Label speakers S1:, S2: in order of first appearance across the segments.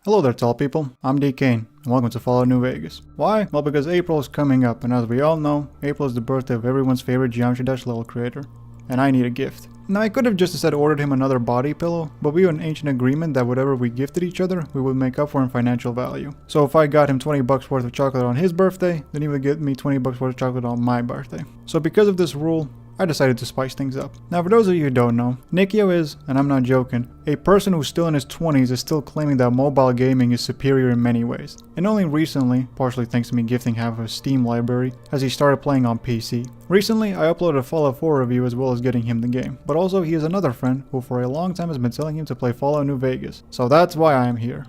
S1: Hello there, tall people. I'm Dekaivn, and welcome to Fallout New Vegas. Why? Well, because April is coming up, and as we all know, April is the birthday of everyone's favorite Geometry Dash level creator. And I need a gift. Now, I could have just instead ordered him another body pillow, but we had an ancient agreement that whatever we gifted each other, we would make up for in financial value. So if I got him 20 bucks worth of chocolate on his birthday, then he would get me 20 bucks worth of chocolate on my birthday. So because of this rule, I decided to spice things up. Now, for those of you who don't know, Nikio is, and I'm not joking, a person who's still in his 20s is still claiming that mobile gaming is superior in many ways. And only recently, partially thanks to me gifting half of his Steam library, has he started playing on PC. Recently, I uploaded a Fallout 4 review as well as getting him the game. But also, he is another friend who for a long time has been telling him to play Fallout New Vegas. So that's why I am here.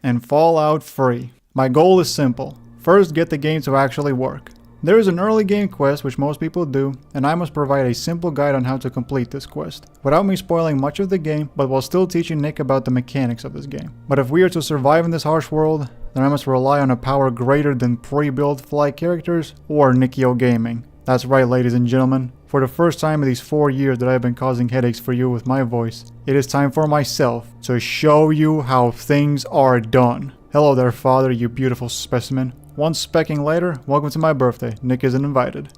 S1: And Fallout free. My goal is simple. First, get the game to actually work. There is an early game quest which most people do, and I must provide a simple guide on how to complete this quest, without me spoiling much of the game, but while still teaching Nick about the mechanics of this game. But if we are to survive in this harsh world, then I must rely on a power greater than pre-built fly characters or Nikio gaming. That's right, ladies and gentlemen. For the first time in these 4 years that I've been causing headaches for you with my voice, it is time for myself to show you how things are done. Hello there, father, you beautiful specimen. One specking later, welcome to my birthday. Nick isn't invited.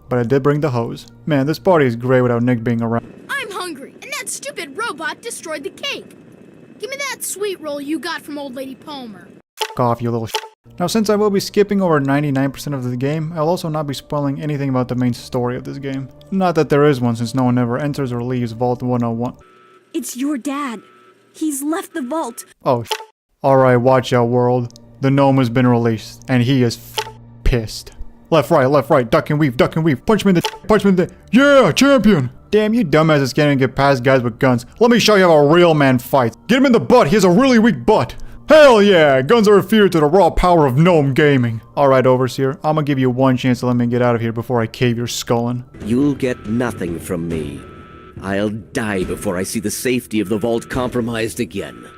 S1: But I did bring the hose. Man, this party is great without Nick being around.
S2: I'm hungry, and that stupid robot destroyed the cake. Give me that sweet roll you got from old lady Palmer.
S1: F*** off, you little sh**. Now, since I will be skipping over 99% of the game, I'll also not be spoiling anything about the main story of this game. Not that there is one, since no one ever enters or leaves Vault 101.
S3: It's your dad. He's left the vault.
S1: Oh, sh**. Alright, watch out, world. The gnome has been released, and he is pissed. Left, right, duck and weave, punch me in the punch me in the yeah, champion! Damn, you dumbasses can't even get past guys with guns. Let me show you how a real man fights. Get him in the butt, he has a really weak butt. Hell yeah, guns are inferior to the raw power of gnome gaming. Alright, Overseer, I'm gonna give you one chance to let me get out of here before I cave your skull in.
S4: You'll get nothing from me. I'll die before I see the safety of the vault compromised again.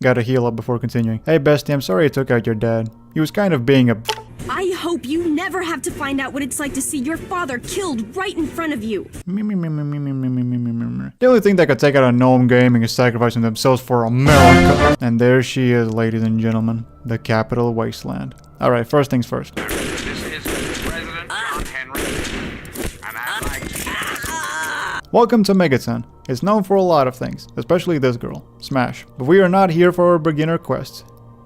S1: Gotta heal up before continuing. Hey bestie, I'm sorry I took out your dad. He was kind of being a
S3: I hope you never have to find out what it's like to see your father killed right in front of you.
S1: The only thing that could take out a gnome gaming is sacrificing themselves for America. And there she is, ladies and gentlemen. The capital wasteland. Alright, first things first.
S5: This is President John Henry, and I'd like to...
S1: Welcome to Megaton. It's known for a lot of things, especially this girl, Smash. But we are not here for a beginner quest.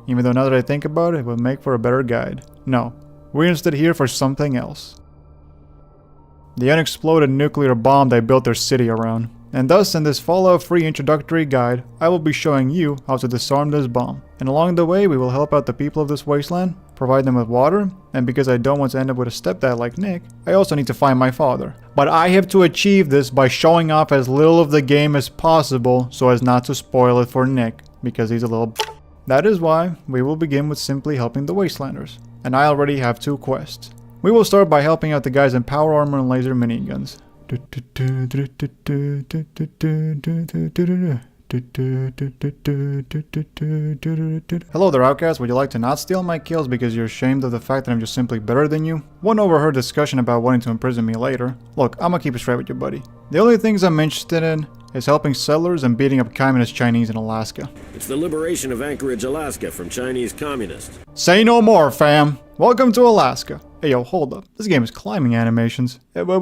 S1: Even though now that I think about it, it would make for a better guide. No, we're instead here for something else. The unexploded nuclear bomb they built their city around. And thus, in this Fallout-free introductory guide, I will be showing you how to disarm this bomb. And along the way, we will help out the people of this wasteland, provide them with water, and because I don't want to end up with a stepdad like Nick, I also need to find my father. But I have to achieve this by showing off as little of the game as possible so as not to spoil it for Nick, because he's a little That is why we will begin with simply helping the Wastelanders. And I already have 2 quests. We will start by helping out the guys in power armor and laser miniguns. Hello there, outcast. Would you like to not steal my kills because you're ashamed of the fact that I'm just simply better than you? One overheard discussion about wanting to imprison me later. Look, I'm gonna keep it straight with you, buddy. The only things I'm interested in is helping settlers and beating up communist Chinese in Alaska.
S6: It's the liberation of Anchorage, Alaska from Chinese communists.
S1: Say no more, fam. Welcome to Alaska. Hey, yo, hold up. This game is climbing animations. Hey, wait.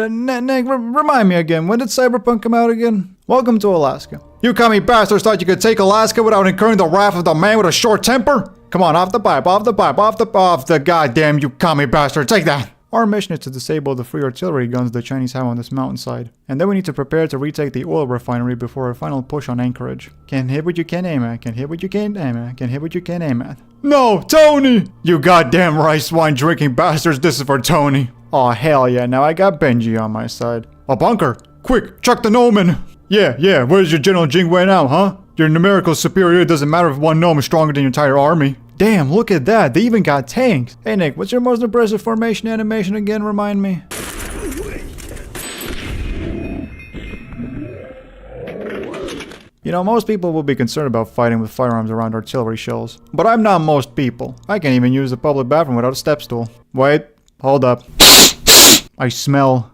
S1: Nick, remind me again. When did Cyberpunk come out again? Welcome to Alaska. You commie bastards thought you could take Alaska without incurring the wrath of the man with a short temper? Come on, off the goddamn you commie bastard. Take that. Our mission is to disable the free artillery guns the Chinese have on this mountainside. And then we need to prepare to retake the oil refinery before our final push on Anchorage. Can't hit what you can't aim at, can't hit what you can't aim at, can't hit what you can't aim at. No, Tony! You goddamn rice wine drinking bastards, this is for Tony. Aw, hell yeah, now I got Benji on my side. A bunker! Quick, chuck the gnome in! Yeah, where's your General Jingwei now, huh? Your numerical superiority doesn't matter if one gnome is stronger than your entire army. Damn, look at that, they even got tanks. Hey Nick, what's your most impressive formation animation again, remind me? You know, most people will be concerned about fighting with firearms around artillery shells. But I'm not most people. I can't even use the public bathroom without a step stool. Wait, hold up. I smell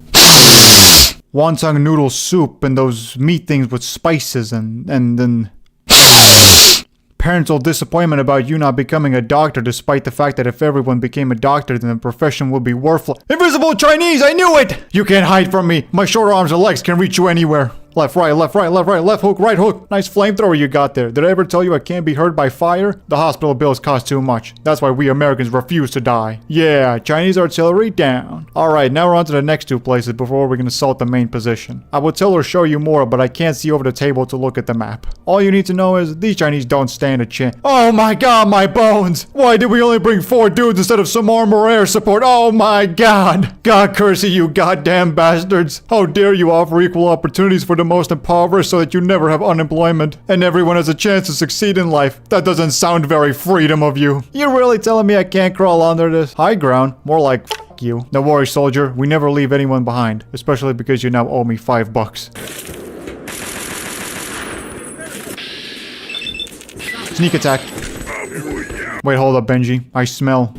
S1: wonton noodle soup and those meat things with spices and then parental disappointment about you not becoming a doctor, despite the fact that if everyone became a doctor, then the profession would be worthless. Invisible Chinese, I knew it! You can't hide from me. My short arms and legs can reach you anywhere. Left, right, left, right, left, right, left hook, right hook. Nice flamethrower you got there. Did I ever tell you I can't be hurt by fire? The hospital bills cost too much. That's why we Americans refuse to die. Yeah, Chinese artillery down. Alright, now we're on to the next two places before we can assault the main position. I would tell her show you more, but I can't see over the table to look at the map. All you need to know is these Chinese don't stand a chance. Oh my god, my bones! Why did we only bring 4 dudes instead of some armor or air support? Oh my god! God curse you goddamn bastards! How dare you offer equal opportunities for the most impoverished so that you never have unemployment and everyone has a chance to succeed in life. That doesn't sound very freedom of you. You're really telling me I can't crawl under this? High ground? More like f*** you. Don't worry, soldier. We never leave anyone behind, especially because you now owe me $5. Sneak attack. Wait, hold up, Benji. I smell.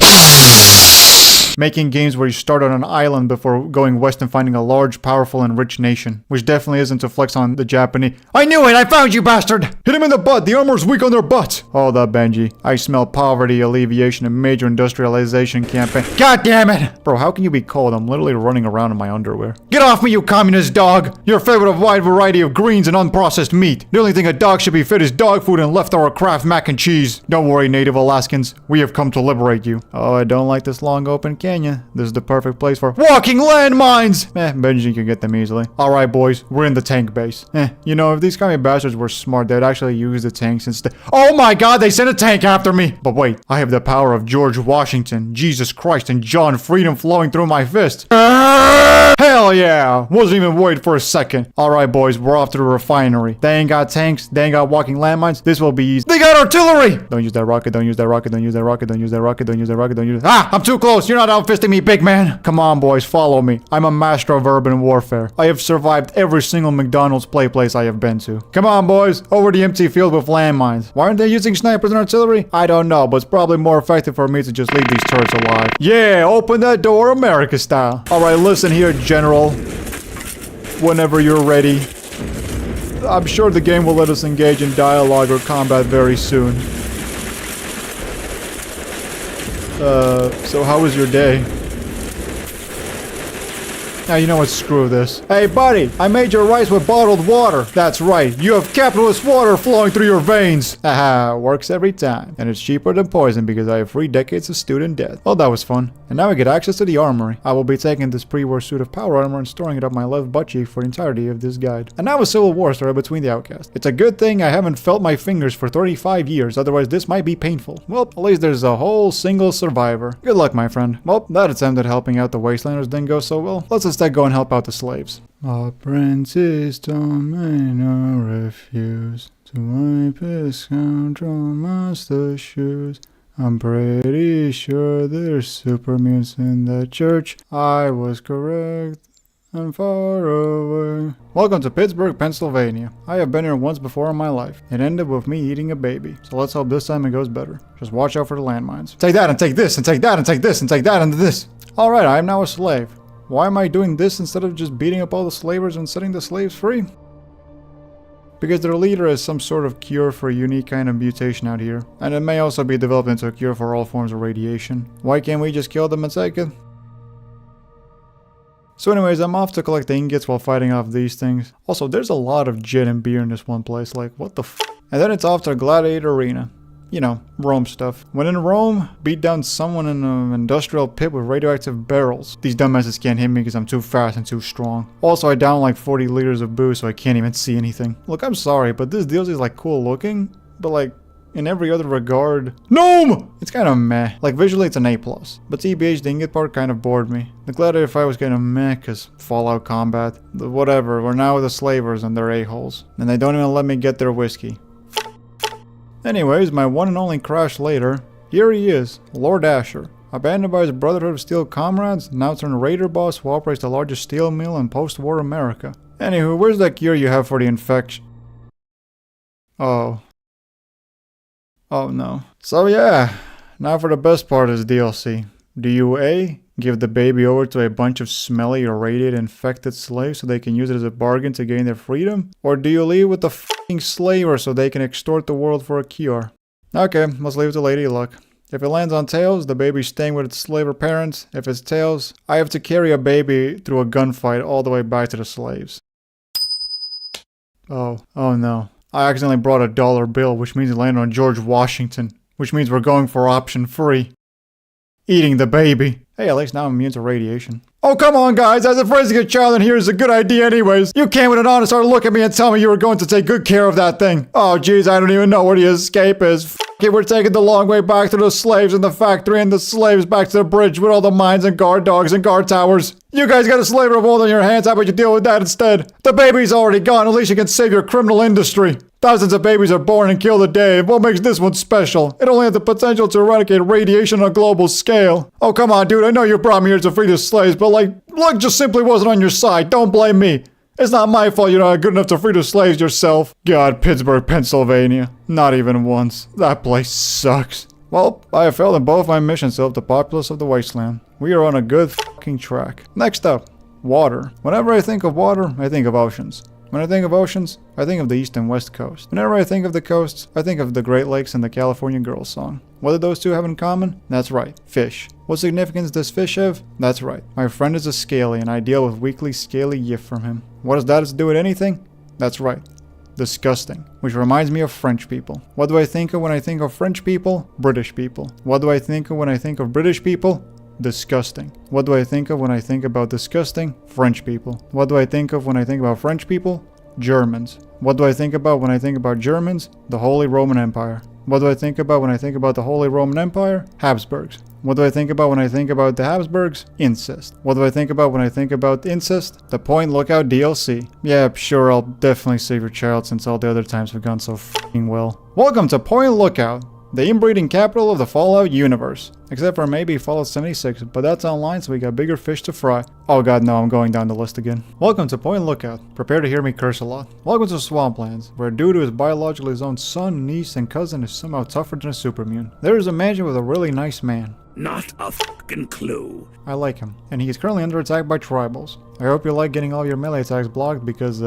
S1: Making games where you start on an island before going west and finding a large, powerful, and rich nation. Which definitely isn't to flex on the Japanese. I knew it! I found you, bastard! Hit him in the butt! The armor's weak on their butt! Hold up, Benji. I smell poverty, alleviation, and major industrialization campaign. God damn it! Bro, how can you be cold? I'm literally running around in my underwear. Get off me, you communist dog! You're favored of a wide variety of greens and unprocessed meat. The only thing a dog should be fed is dog food and leftover Kraft mac and cheese. Don't worry, native Alaskans. We have come to liberate you. Oh, I don't like this long open canyon. This is the perfect place for walking landmines! Benji can get them easily. Alright, boys, we're in the tank base. You know, if these commie bastards were smart, they'd actually use the tanks instead. Oh my god, they sent a tank after me! But wait, I have the power of George Washington, Jesus Christ, and John Freedom flowing through my fist. Hell yeah! Wasn't even worried for a second. Alright, boys, we're off to the refinery. They ain't got tanks, they ain't got walking landmines. This will be easy. They got artillery! Don't use that rocket, don't use that rocket, don't use that rocket, don't use that rocket, don't use that rocket, don't use that. Ah! I'm too close! You're not outfisting me, big man! Come on, boys, follow me. I'm a master of urban warfare. I have survived every single McDonald's play place I have been to. Come on, boys, over the empty field with landmines. Why aren't they using snipers and artillery? I don't know, but it's probably more effective for me to just leave these turrets alive. Yeah, open that door America style. Alright, listen here, General. Whenever you're ready. I'm sure the game will let us engage in dialogue or combat very soon. So how was your day? Now you know what, screw this. Hey buddy, I made your rice with bottled water. That's right, you have capitalist water flowing through your veins. Haha, works every time. And it's cheaper than poison because I have 3 decades of student debt. Oh, that was fun. And now I get access to the armory. I will be taking this pre-war suit of power armor and storing it up my left butt cheek for the entirety of this guide. And now a civil war started between the outcasts. It's a good thing I haven't felt my fingers for 35 years, otherwise this might be painful. Well, at least there's a whole single survivor. Good luck, my friend. Well, that attempt at helping out the wastelanders didn't go so well. Let's instead go and help out the slaves. Apprentice don't refuse to wipe his scoundrel master's shoes. I'm pretty sure there's super mutants in the church. I was correct. I'm far away. Welcome to Pittsburgh, Pennsylvania. I have been here once before in my life. It ended with me eating a baby. So let's hope this time it goes better. Just watch out for the landmines. Take that and take this and take that and take this and take that and this. Alright, I am now a slave. Why am I doing this instead of just beating up all the slavers and setting the slaves free? Because their leader has some sort of cure for a unique kind of mutation out here. And it may also be developed into a cure for all forms of radiation. Why can't we just kill them and take it? So anyways, I'm off to collect the ingots while fighting off these things. Also, there's a lot of gin and beer in this one place, like what the f***? And then it's off to a gladiator arena. You know, Rome stuff. When in Rome, beat down someone in an industrial pit with radioactive barrels. These dumbasses can't hit me because I'm too fast and too strong. Also, I down like 40 liters of booze so I can't even see anything. Look, I'm sorry, but this DLC is like cool looking, but like in every other regard, Gnome! It's kind of meh. Like visually it's an A+. But TBH, the ingot part kind of bored me. The gladiator fight was kind of meh cause Fallout combat. Whatever, we're now with the slavers and they're a-holes. And they don't even let me get their whiskey. Anyways, my one and only crash later. Here he is, Lord Asher. Abandoned by his Brotherhood of Steel comrades, now turned raider boss who operates the largest steel mill in post-war America. Anywho, where's that cure you have for the infection? Oh. Oh no. So yeah, now for the best part of this DLC. Do you A, Give the baby over to a bunch of smelly, irradiated, infected slaves so they can use it as a bargain to gain their freedom? Or do you leave with the f***ing slaver so they can extort the world for a cure? Okay, let's leave it to Lady Luck. If it lands on tails, the baby's staying with its slaver parents. If it's tails, I have to carry a baby through a gunfight all the way back to the slaves. Oh no. I accidentally brought a dollar bill, which means it landed on George Washington. Which means we're going for option 3. Eating the baby. Hey, at least now I'm immune to radiation. Oh, come on, guys. As if raising a child in here is a good idea anyways. You came with an honest heart to look at me and tell me you were going to take good care of that thing. Oh, jeez, I don't even know where the escape is. F*** it, we're taking the long way back to the slaves in the factory and the slaves back to the bridge with all the mines and guard dogs and guard towers. You guys got a slave revolt on your hands. How about you deal with that instead? The baby's already gone. At least you can save your criminal industry. Thousands of babies are born and killed a day. What makes this one special? It only has the potential to eradicate radiation on a global scale. Oh, come on, dude. I know you brought me here to free the slaves, but luck just simply wasn't on your side. Don't blame me. It's not my fault you're not good enough to free the slaves yourself. God, Pittsburgh, Pennsylvania. Not even once. That place sucks. Well, I have failed in both my missions to help the populace of the wasteland. We are on a good fucking track. Next up, water. Whenever I think of water, I think of oceans. When I think of oceans, I think of the east and west coast. Whenever I think of the coasts, I think of the Great Lakes and the California Girls song. What do those two have in common? That's right, fish. What significance does fish have? That's right, my friend is a scaly and I deal with weekly scaly yiff from him. What does that have to do with anything? That's right, disgusting. Which reminds me of French people. What do I think of when I think of French people? British people. What do I think of when I think of British people? Disgusting. What do I think of when I think about disgusting? French people. What do I think of when I think about French people? Germans. What do I think about when I think about Germans? The Holy Roman Empire. What do I think about when I think about the Holy Roman Empire? Habsburgs. What do I think about when I think about the Habsburgs? Incest. What do I think about when I think about incest? The Point Lookout DLC. Yeah, sure, I'll definitely save your child since all the other times have gone so f***ing well. Welcome to Point Lookout, the inbreeding capital of the Fallout universe. Except for maybe Fallout 76, but that's online so we got bigger fish to fry. Oh god, no, I'm going down the list again. Welcome to Point Lookout. Prepare to hear me curse a lot. Welcome to Swamplands, where due to his biologically his own son, niece, and cousin is somehow tougher than a supermune. There is a mansion with a really nice man.
S6: Not a fucking clue.
S1: I like him, and he is currently under attack by tribals. I hope you like getting all your melee attacks blocked because,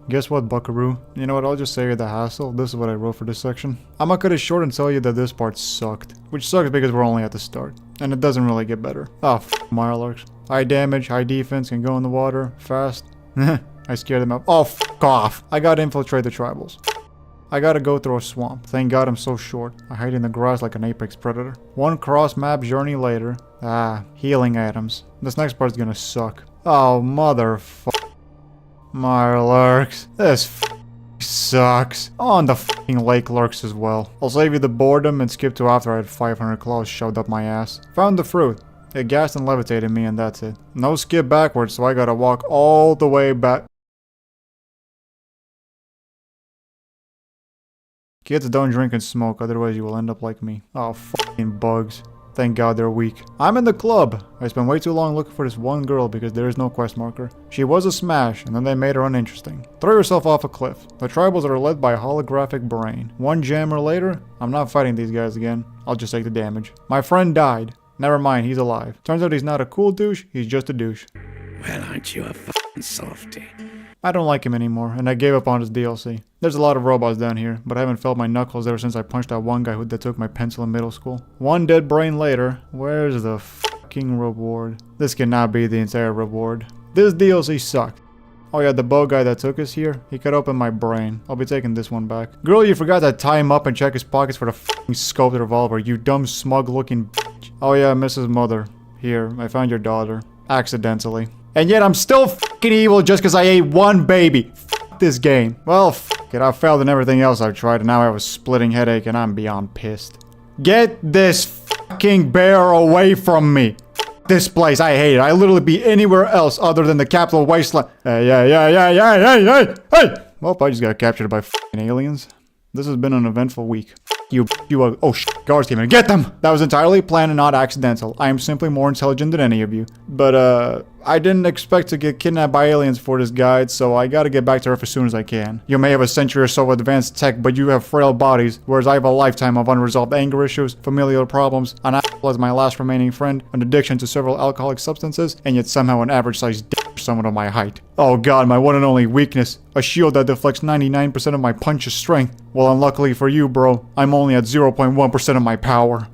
S1: guess what, buckaroo? You know what, I'll just save you the hassle. This is what I wrote for this section. I'm gonna cut it short and tell you that this part sucked. Which sucks because we're only at the start. And it doesn't really get better. Oh, Mirelurks. High damage, high defense, can go in the water, fast. I scared them up. Oh, fuck off. I gotta infiltrate the tribals. I gotta go through a swamp. Thank god I'm so short. I hide in the grass like an apex predator. One cross-map journey later. Healing items. This next part's gonna suck. Oh, motherfucker. Mirelurks. This sucks. On the f***ing lake lurks as well. I'll save you the boredom and skip to after I had 500 claws shoved up my ass. Found the fruit. It gassed and levitated me and that's it. No skip backwards, so I gotta walk all the way back. Kids, don't drink and smoke, otherwise you will end up like me. Oh, f***ing bugs. Thank god they're weak. I'm in the club. I spent way too long looking for this one girl because there is no quest marker. She was a smash, and then they made her uninteresting. Throw yourself off a cliff. The tribals are led by a holographic brain. One jammer later, I'm not fighting these guys again. I'll just take the damage. My friend died. Never mind, he's alive. Turns out he's not a cool douche, he's just a douche.
S6: Well, aren't you a fucking softie?
S1: I don't like him anymore, and I gave up on his DLC. There's a lot of robots down here, but I haven't felt my knuckles ever since I punched that one guy that took my pencil in middle school. One dead brain later, where's the fucking reward? This cannot be the entire reward. This DLC sucked. Oh yeah, the bow guy that took us here, he cut open my brain. I'll be taking this one back. Girl, you forgot to tie him up and check his pockets for the fucking scoped revolver, you dumb smug looking bitch. Oh yeah, Mrs. Mother. Here, I found your daughter. Accidentally. And yet I'm still fucking evil just because I ate one baby. Fuck this game. Well, fuck it. I failed in everything else I've tried and now I have a splitting headache and I'm beyond pissed. Get this fucking bear away from me. Fuck this place. I hate it. I literally be anywhere else other than the capital wasteland. Hey. Well, I just got captured by fucking aliens. This has been an eventful week. Oh shit, guards came in. Get them! That was entirely planned and not accidental. I am simply more intelligent than any of you. But, I didn't expect to get kidnapped by aliens for this guide, so I gotta get back to Earth as soon as I can. You may have a century or so of advanced tech, but you have frail bodies, whereas I have a lifetime of unresolved anger issues, familial problems, an apple as my last remaining friend, an addiction to several alcoholic substances, and yet somehow an average-sized dick for someone of my height. Oh god, my one and only weakness. A shield that deflects 99% of my punch's strength. Well, unluckily for you, bro, I'm only at 0.1% of my power.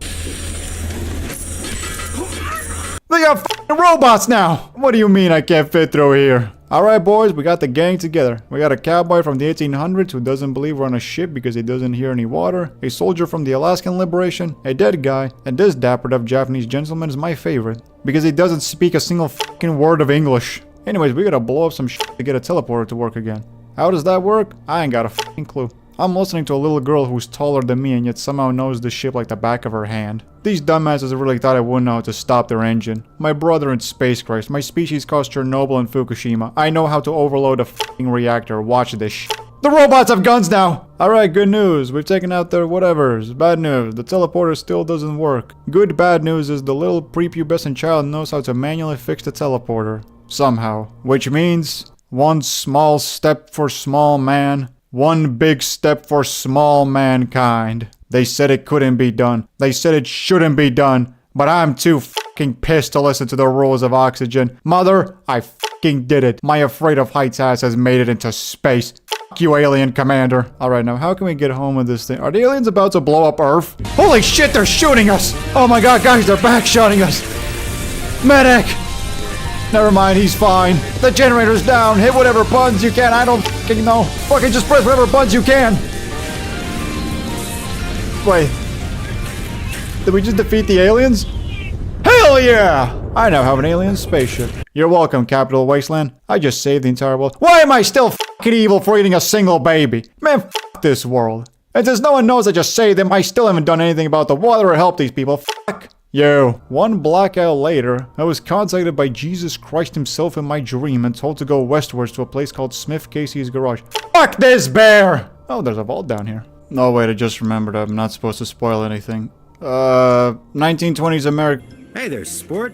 S1: They got f***ing robots now! What do you mean I can't fit through here? Alright boys, we got the gang together. We got a cowboy from the 1800s who doesn't believe we're on a ship because he doesn't hear any water, a soldier from the Alaskan Liberation, a dead guy, and this dappered up Japanese gentleman is my favorite because he doesn't speak a single f***ing word of English. Anyways, we gotta blow up some shit to get a teleporter to work again. How does that work? I ain't got a f***ing clue. I'm listening to a little girl who's taller than me and yet somehow knows the ship like the back of her hand. These dumbasses really thought I wouldn't know how to stop their engine. My brother in space, Christ. My species caused Chernobyl and Fukushima. I know how to overload a f***ing reactor. Watch this shit. The robots have guns now! Alright, good news. We've taken out their whatevers. Bad news. The teleporter still doesn't work. Good bad news is the little prepubescent child knows how to manually fix the teleporter. Somehow. Which means, one small step for small man. One big step for small mankind. They said it couldn't be done. They said it shouldn't be done. But I'm too fucking pissed to listen to the rules of oxygen. Mother, I fucking did it. My afraid of heights ass has made it into space. Fuck you, alien commander. Alright, now how can we get home with this thing? Are the aliens about to blow up Earth? Holy shit, they're shooting us! Oh my god, guys, they're back shooting us! Medic! Never mind, he's fine. The generator's down. Hit whatever buttons you can. I don't fucking know. Fucking just press whatever buttons you can. Wait. Did we just defeat the aliens? Hell yeah! I now have an alien spaceship. You're welcome, Capital Wasteland. I just saved the entire world. Why am I still fucking evil for eating a single baby? Man, fuck this world. And since no one knows I just saved them, I still haven't done anything about the water or help these people. Fuck. Yo, one blackout later, I was contacted by Jesus Christ himself in my dream and told to go westwards to a place called Smith Casey's Garage. Fuck this bear! Oh, there's a vault down here. No, wait, I just remembered I'm not supposed to spoil anything. 1920s America.
S7: Hey there, sport.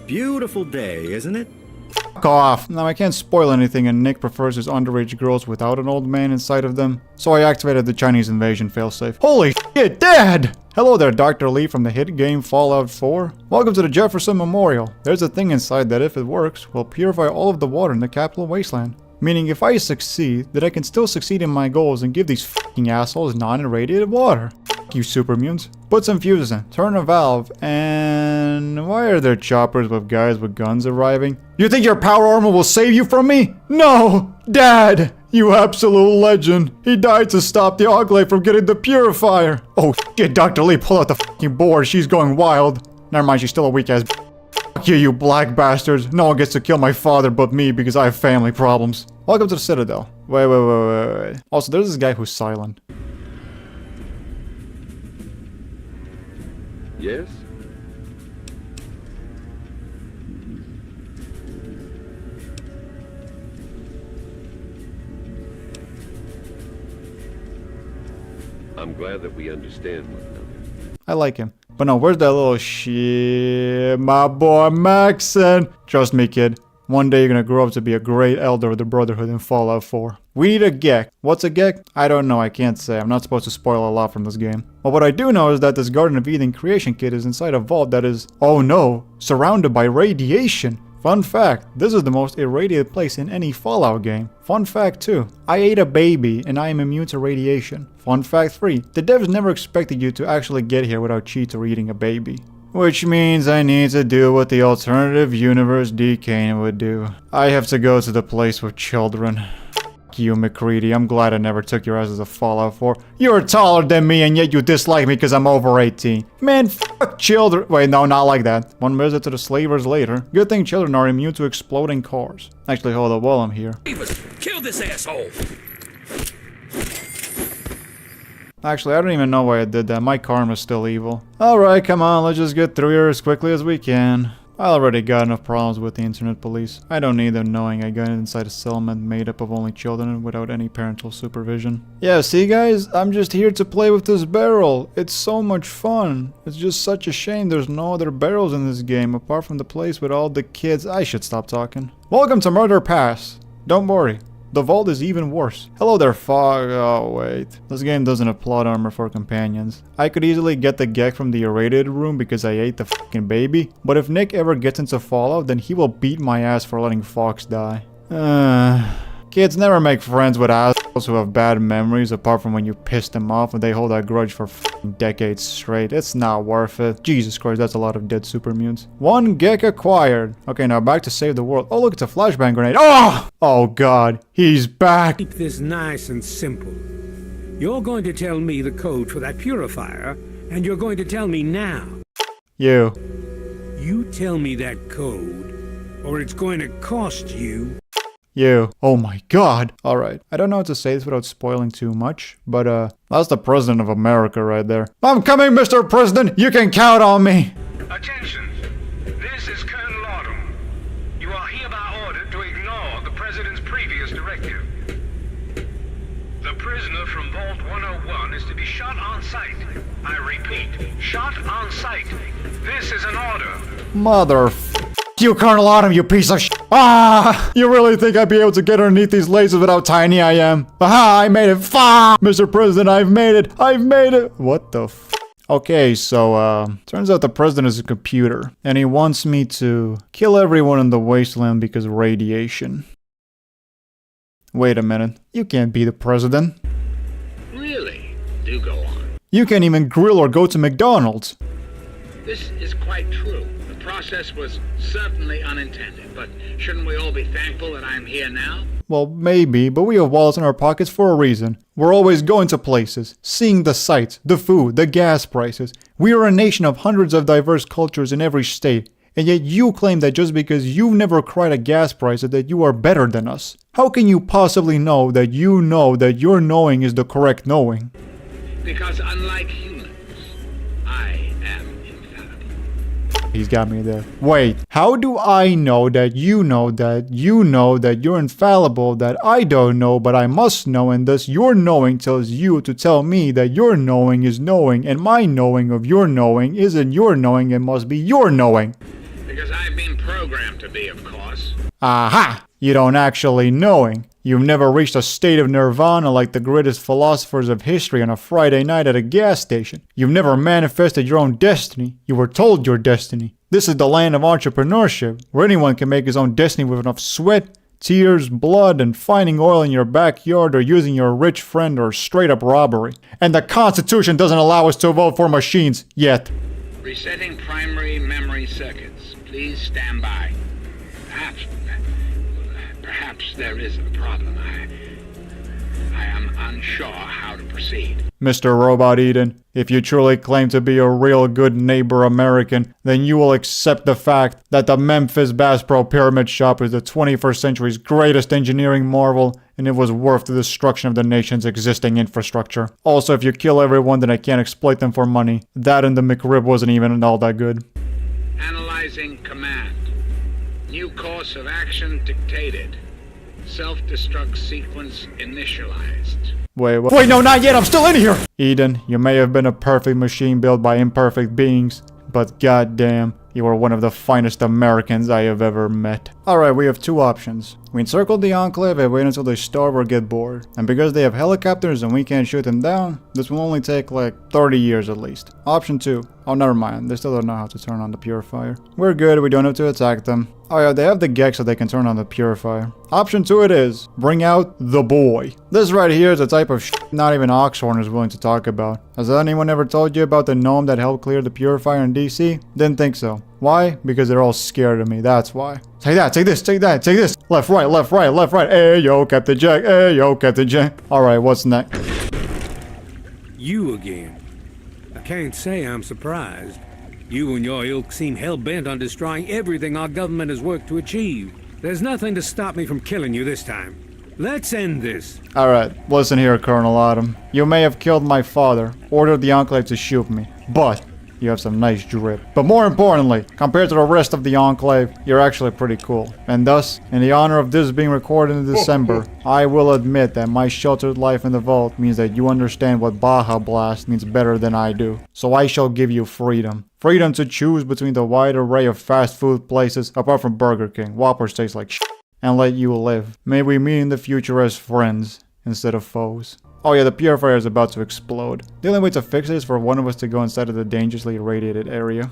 S7: Beautiful day, isn't it?
S1: Fuck off. Now, I can't spoil anything and Nick prefers his underage girls without an old man inside of them. So I activated the Chinese invasion failsafe. Holy shit, Dad! Hello there, Dr. Lee from the hit game Fallout 4. Welcome to the Jefferson Memorial. There's a thing inside that if it works, will purify all of the water in the Capital Wasteland. Meaning if I succeed, that I can still succeed in my goals and give these fucking assholes non-irradiated water. Fuck you, super mutants. Put some fuses in, turn a valve, and why are there choppers with guys with guns arriving? You think your power armor will save you from me? No! Dad! You absolute legend. He died to stop the Oglay from getting the purifier. Oh shit, Dr. Lee, pull out the fucking board. She's going wild. Never mind, she's still a weak ass. Fuck you, you black bastards. No one gets to kill my father but me because I have family problems. Welcome to the Citadel. Wait. Also, there's this guy who's silent.
S8: Yes? I'm glad that we understand one another.
S1: I like him. But no, where's that little shit? My boy Maxon. Trust me, kid. One day you're gonna grow up to be a great elder of the Brotherhood in Fallout 4. We need a Gek. What's a Gek? I don't know, I can't say. I'm not supposed to spoil a lot from this game. But what I do know is that this Garden of Eden creation kit is inside a vault that is, oh no, surrounded by radiation. Fun fact, this is the most irradiated place in any Fallout game. Fun fact 2, I ate a baby and I am immune to radiation. Fun fact 3, the devs never expected you to actually get here without cheats or eating a baby. Which means I need to do what the alternative universe Dekaivn would do. I have to go to the place with children. F*** you, McCready. I'm glad I never took your asses to Fallout 4. You're taller than me and yet you dislike me because I'm over 18. Man, fuck children. Wait, no, not like that. One visit to the slavers later. Good thing children are immune to exploding cars. Actually, hold up while I'm here.
S7: Kill this asshole!
S1: Actually, I don't even know why I did that. My karma's still evil. Alright, come on, let's just get through here as quickly as we can. I already got enough problems with the internet police. I don't need them knowing I got inside a settlement made up of only children without any parental supervision. Yeah, see guys, I'm just here to play with this barrel. It's so much fun. It's just such a shame there's no other barrels in this game apart from the place with all the kids. I should stop talking. Welcome to Murder Pass. Don't worry. The vault is even worse. Hello there, Fog. Oh, wait. This game doesn't have plot armor for companions. I could easily get the gek from the irradiated room because I ate the fucking baby. But if Nick ever gets into Fallout, then he will beat my ass for letting Fox die. Kids never make friends with assholes who have bad memories apart from when you piss them off and they hold that grudge for fucking decades straight. It's not worth it. Jesus Christ, that's a lot of dead super mutants. 1 gek acquired. Okay, now back to save the world. Oh, look, it's a flashbang grenade. Oh! Oh god, he's back.
S9: Keep this nice and simple. You're going to tell me the code for that purifier, and you're going to tell me now.
S1: You.
S9: You tell me that code, or it's going to cost you.
S1: You. Oh my god. Alright. I don't know how to say this without spoiling too much, but that's the President of America right there. I'm coming, Mr. President! You can count on me!
S5: Attention! This is Colonel Autumn. You are hereby ordered to ignore the President's previous directive. The prisoner from Vault 101 is to be shot on sight. I repeat, shot on sight. This is an order.
S1: Mother you, Colonel Autumn, you piece of shit. Ah! You really think I'd be able to get underneath these lasers without how tiny I am? Aha! I made it! Mr. President, I've made it! I've made it! What the f? Okay, so, turns out the president is a computer, and he wants me to kill everyone in the wasteland because of radiation. Wait a minute. You can't be the president.
S10: Really? Do go on.
S1: You can't even grill or go to McDonald's.
S10: This is quite true. The process was certainly unintended, but shouldn't we all be thankful that I'm here now?
S1: Well, maybe, but we have wallets in our pockets for a reason. We're always going to places, seeing the sights, the food, the gas prices. We are a nation of hundreds of diverse cultures in every state, and yet you claim that just because you've never cried at gas prices that you are better than us. How can you possibly know that you know that your knowing is the correct knowing?
S10: Because unlike humans, I am infallible.
S1: He's got me there. Wait, how do I know that you know that you know that you're infallible, that I don't know but I must know, and thus your knowing tells you to tell me that your knowing is knowing, and my knowing of your knowing isn't your knowing, it must be your knowing?
S10: Because I've been programmed to be, of course.
S1: Aha! You don't actually knowing. You've never reached a state of nirvana like the greatest philosophers of history on a Friday night at a gas station. You've never manifested your own destiny. You were told your destiny. This is the land of entrepreneurship, where anyone can make his own destiny with enough sweat, tears, blood, and finding oil in your backyard or using your rich friend or straight up robbery. And the Constitution doesn't allow us to vote for machines, yet.
S10: Resetting primary memory circuits. Please stand by. Perhaps there is a problem. I am unsure how to proceed.
S1: Mr. Robot Eden, if you truly claim to be a real good neighbor American, then you will accept the fact that the Memphis Bass Pro Pyramid Shop is the 21st century's greatest engineering marvel, and it was worth the destruction of the nation's existing infrastructure. Also, if you kill everyone, then I can't exploit them for money. That and the McRib wasn't even all that good.
S10: Analyzing command. New course of action dictated. Self-destruct sequence initialized.
S1: Wait, no, not yet, I'm still in here! Eden, you may have been a perfect machine built by imperfect beings, but goddamn, you are one of the finest Americans I have ever met. Alright, we have two options. We encircle the Enclave and wait until they starve or get bored. And because they have helicopters and we can't shoot them down, this will only take like 30 years at least. Option 2. Oh, never mind. They still don't know how to turn on the purifier. We're good, we don't have to attack them. Oh yeah, they have the gek so they can turn on the purifier. Option 2 it is. Bring out the boy. This right here is a type of shit not even Oxhorn is willing to talk about. Has anyone ever told you about the gnome that helped clear the purifier in DC? Didn't think so. Why? Because they're all scared of me, that's why. Take that, take this, take that, take this. Left, right, left, right, left, right. Hey yo, Captain Jack, hey yo, Captain Jack. Alright, what's next?
S9: You again. I can't say I'm surprised. You and your ilk seem hell-bent on destroying everything our government has worked to achieve. There's nothing to stop me from killing you this time. Let's end this.
S1: Alright, listen here, Colonel Autumn. You may have killed my father, ordered the Enclave to shoot me, but you have some nice drip. But more importantly, compared to the rest of the Enclave, you're actually pretty cool. And thus, in the honor of this being recorded in December, I will admit that my sheltered life in the vault means that you understand what Baja Blast means better than I do. So I shall give you freedom. Freedom to choose between the wide array of fast food places, apart from Burger King. Whoppers taste like shit. And let you live. May we meet in the future as friends instead of foes. Oh yeah, the purifier is about to explode. The only way to fix it is for one of us to go inside of the dangerously irradiated area.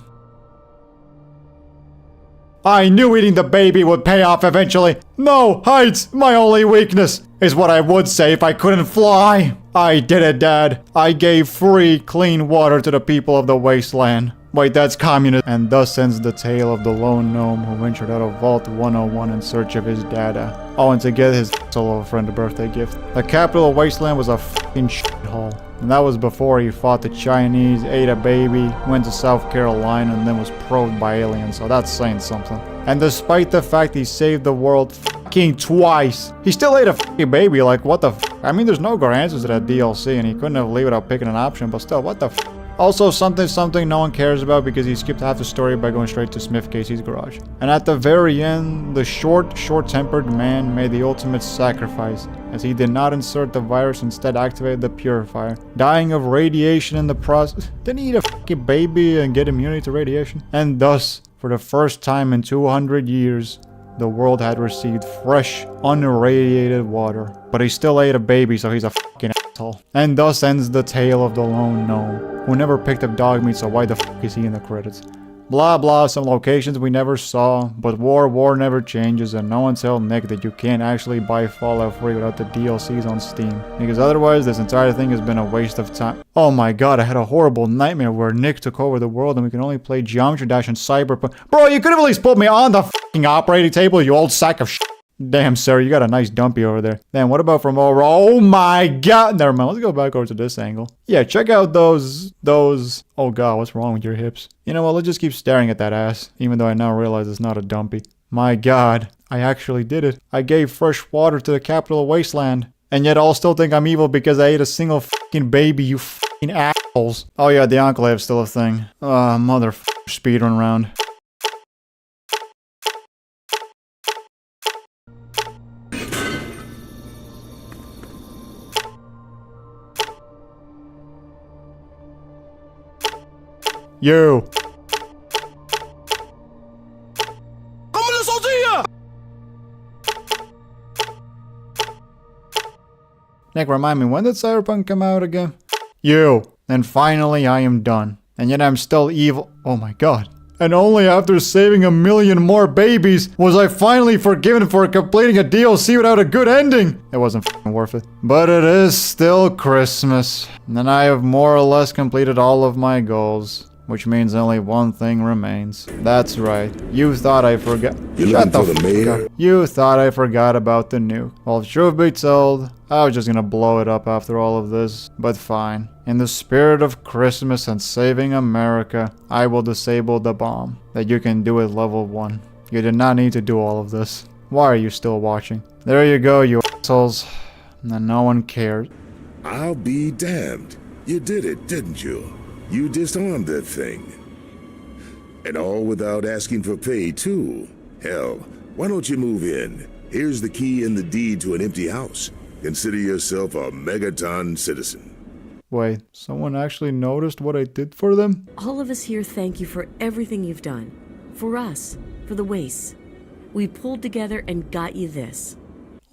S1: I knew eating the baby would pay off eventually. No, heights, my only weakness, is what I would say if I couldn't fly. I did it, Dad. I gave free, clean water to the people of the wasteland. Wait, that's communism. And thus ends the tale of the lone gnome who ventured out of Vault 101 in search of his data. Oh, and to get his solo friend a birthday gift. The capital of Wasteland was a fucking shithole. And that was before he fought the Chinese, ate a baby, went to South Carolina, and then was probed by aliens, so that's saying something. And despite the fact he saved the world fucking twice, he still ate a fucking baby, like what the f. I mean, there's no good answers to that DLC, and he couldn't have leave without picking an option, but still, what the f. Also, something no one cares about because he skipped half the story by going straight to Smith Casey's garage. And at the very end, the short-tempered man made the ultimate sacrifice, as he did not insert the virus, instead activated the purifier, dying of radiation in the process. Didn't he eat a fucking baby and get immunity to radiation? And thus, for the first time in 200 years, the world had received fresh, unirradiated water. But he still ate a baby, so he's a fucking asshole. And thus ends the tale of the lone gnome, who never picked up dog meat, so why the fuck is he in the credits? Blah blah, some locations we never saw, but war never changes, and no one tell Nick that you can't actually buy Fallout free without the DLCs on Steam, because otherwise this entire thing has been a waste of time. Oh my god, I had a horrible nightmare where Nick took over the world and we can only play Geometry Dash and Cyberpunk. Bro, you could have at least put me on the fucking operating table, you old sack of shit. Damn, sir, you got a nice dumpy over there. Then what about from over? Oh my god! Never mind, let's go back over to this angle. Yeah, check out those... Oh god, what's wrong with your hips? You know what, let's just keep staring at that ass, even though I now realize it's not a dumpy. My god, I actually did it. I gave fresh water to the capital of Wasteland. And yet I'll still think I'm evil because I ate a single fucking baby, you fucking assholes. Oh yeah, the Enclave's still a thing. Motherfucker, speedrun round. You. Nick, remind me, when did Cyberpunk come out again? You. And finally I am done. And yet I'm still evil. Oh my god. And only after saving 1 million more babies was I finally forgiven for completing a DLC without a good ending. It wasn't f***ing worth it. But it is still Christmas. And I have more or less completed all of my goals. Which means only one thing remains. That's right. You thought I forgot. Shut the fuck up. You thought I forgot about the nuke. Well, truth be told, I was just gonna blow it up after all of this. But fine. In the spirit of Christmas and saving America, I will disable the bomb that you can do at level 1. You did not need to do all of this. Why are you still watching? There you go, you assholes. And no one cared.
S11: I'll be damned. You did it, didn't you? You disarmed that thing. And all without asking for pay, too. Hell, why don't you move in? Here's the key and the deed to an empty house. Consider yourself a megaton citizen.
S1: Wait, someone actually noticed what I did for them?
S12: All of us here thank you for everything you've done. For us, for the wastes. We pulled together and got you this.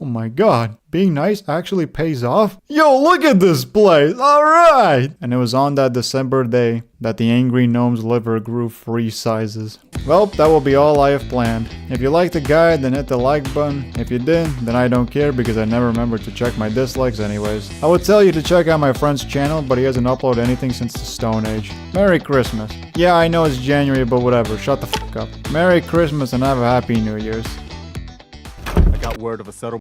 S1: Oh my god, being nice actually pays off? Yo, look at this place, alright! And it was on that December day that the angry gnome's liver grew 3 sizes. Well, that will be all I have planned. If you liked the guide, then hit the like button. If you didn't, then I don't care because I never remembered to check my dislikes anyways. I would tell you to check out my friend's channel, but he hasn't uploaded anything since the Stone Age. Merry Christmas. Yeah, I know it's January, but whatever, shut the fuck up. Merry Christmas and have a Happy New Year's.
S13: I got word of a settlement.